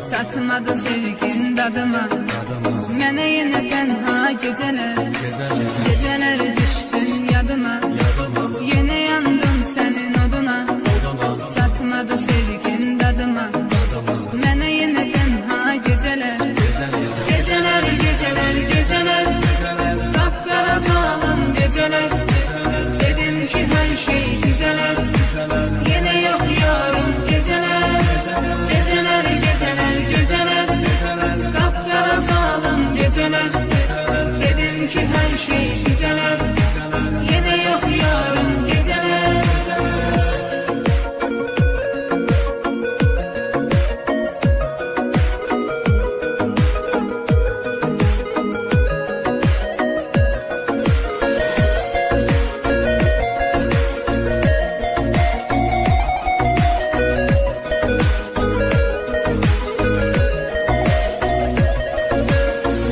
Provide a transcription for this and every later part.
çatmadı sevgin dadıma. Mənə yenə tənha gecələr düşdün yadıma. Yenə yandım sənin oduna, çatmadı sevgin dadıma. Mənə yenə tənha gecələr, qapqara zalım gecələr. Dedim ki hər şey düzələr, yenə yox yarım gecələr. Gecələr, qapqara zalım gecələr. Dedim ki hər şey düzələr, yenə yox yarım gecələr.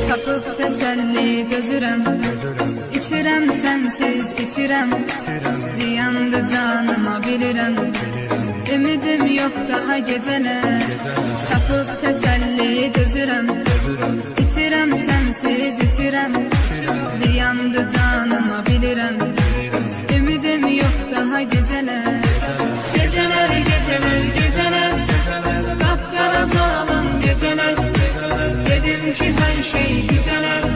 Tapıb təsəlli gözürəm, İçirəm sənsiz içirəm, ziyandı canıma bilirəm. Ümidim yox daha gecələr, tapıb təsəlli gözürəm, İçirəm sənsiz içirəm, ziyandı canıma bilirəm. Ümidim yox daha gecələr. Gecələr, qapqara zalım gecələr. Dedim ki hər şey düzələr,